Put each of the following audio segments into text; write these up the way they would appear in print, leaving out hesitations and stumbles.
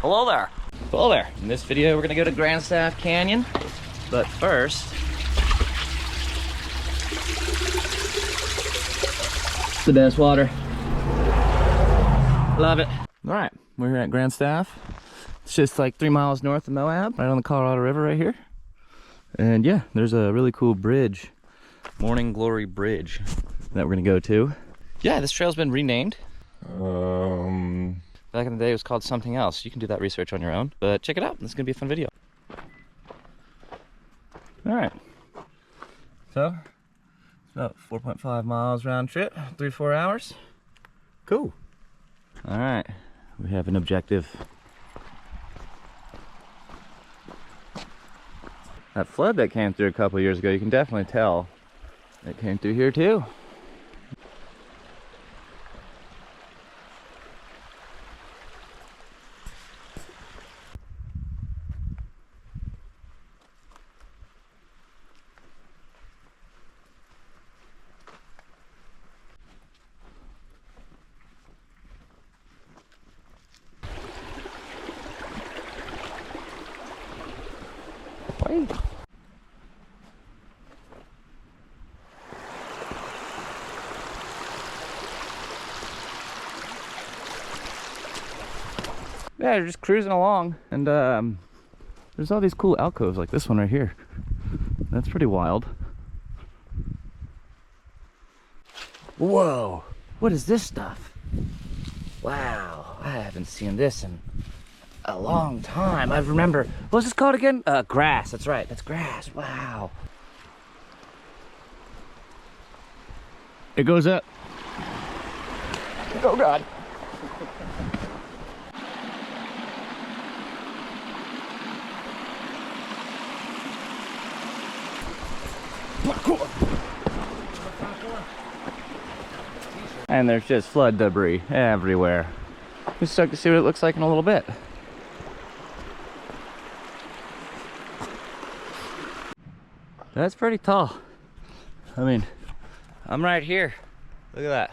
Hello there. Hello there. In this video, we're gonna go to Grandstaff Canyon, but first, the best water. Love it. All right, we're here at Grandstaff. It's just like 3 miles north of Moab, right on the Colorado River right here. And yeah, there's a really cool bridge, Morning Glory Bridge, that we're gonna go to. Yeah, this trail's been renamed. Back in the day, it was called something else. You can do that research on your own, but check it out. This is gonna be a fun video. All right. So, it's about 4.5 miles round trip, 3 to 4 hours. Cool. All right, we have an objective. That flood that came through a couple years ago, you can definitely tell it came through here too. Wait. Yeah, you're just cruising along, and there's all these cool alcoves like this one right here. That's pretty wild. Whoa, what is this stuff? Wow, I haven't seen this in a long time. I remember, what's this called again? Grass, that's right, that's grass. Wow. It goes up. Oh God. And there's just flood debris everywhere. We're stoked to see what it looks like in a little bit. That's pretty tall. I mean, I'm right here. Look at that.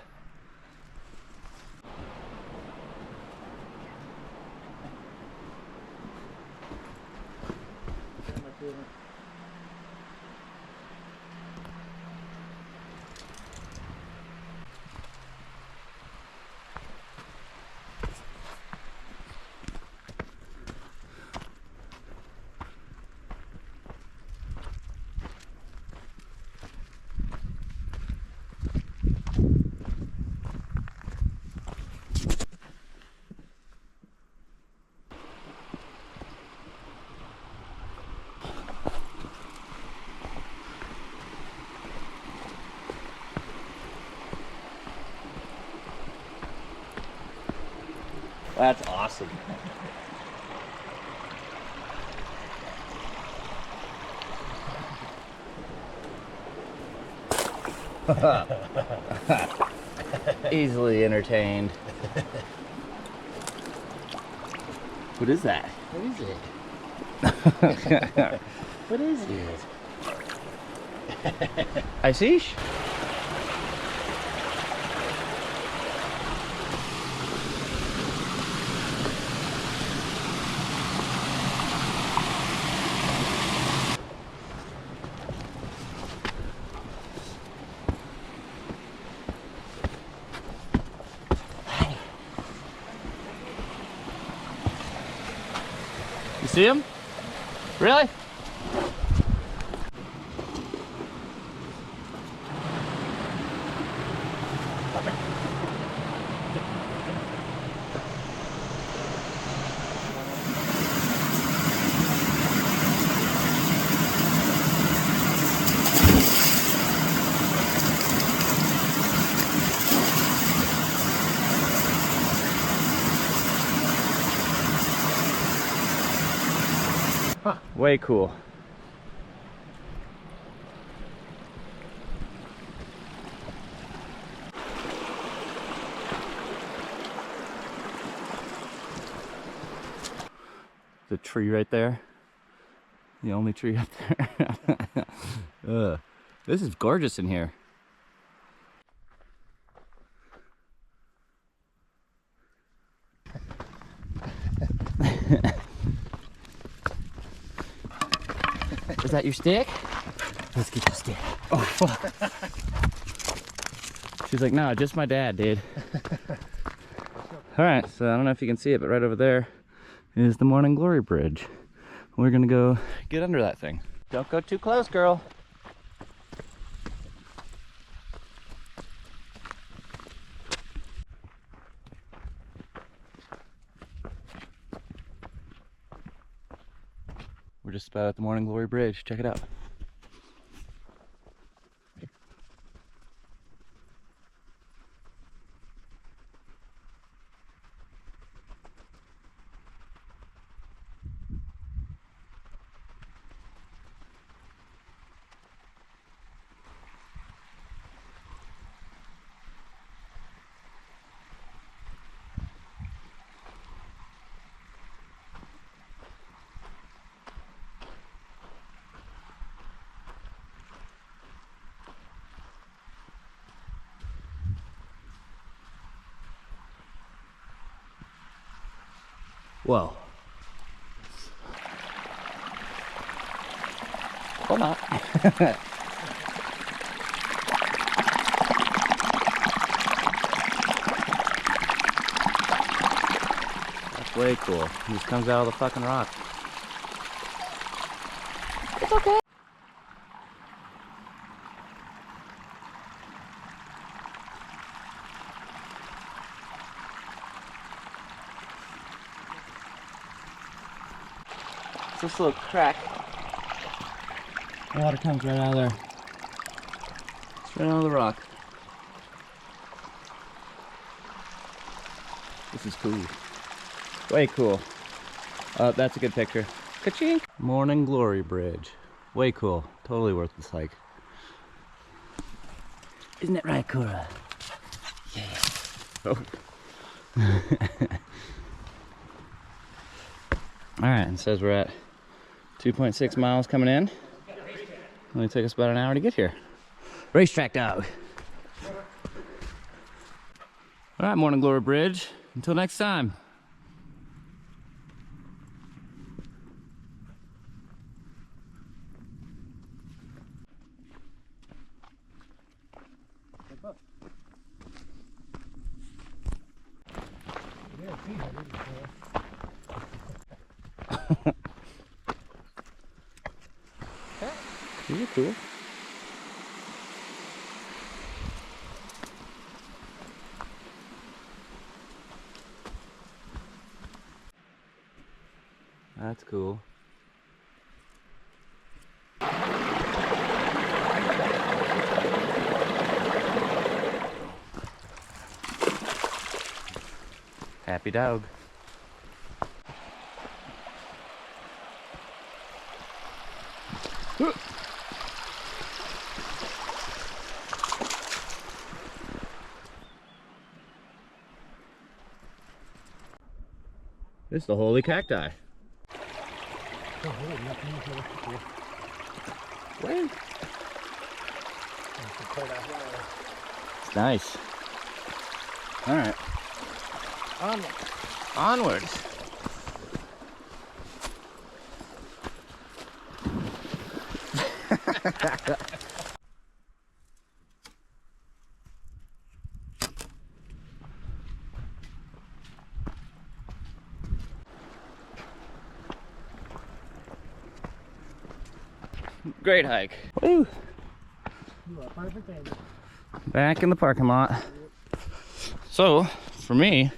That's awesome. Easily entertained. What is that? What is it? What is it? Ice-ish? You see him? Really? Way cool. The tree right there. The only tree up there. This is gorgeous in here. Is that your stick? Let's get your stick. Oh, fuck. She's like, no, just my dad, dude. All right, so I don't know if you can see it, but right over there is the Morning Glory Bridge. We're gonna go get under that thing. Don't go too close, girl. We're just about at the Morning Glory Bridge. Check it out. Whoa. Or not. That's way cool. It just comes out of the fucking rock. It's okay. It's this little crack. The water comes right out of there. It's right out of the rock. This is cool. Way cool. That's a good picture. Ka-chink! Morning Glory Bridge. Way cool. Totally worth this hike. Isn't it right, Cora? Yeah. Oh. Alright, it says we're at 2.6 miles coming in. Only took us about an hour to get here. Racetrack dog. Alright, Morning Glory Bridge. Until next time. These are cool. That's cool. Happy dog. This is the holy cacti. Wait. It's nice. All right. Onwards. Great hike. Woo. Back in the parking lot. So, for me,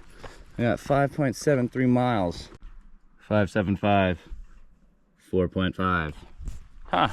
I got 5.73 miles. 575. 4.5. Huh.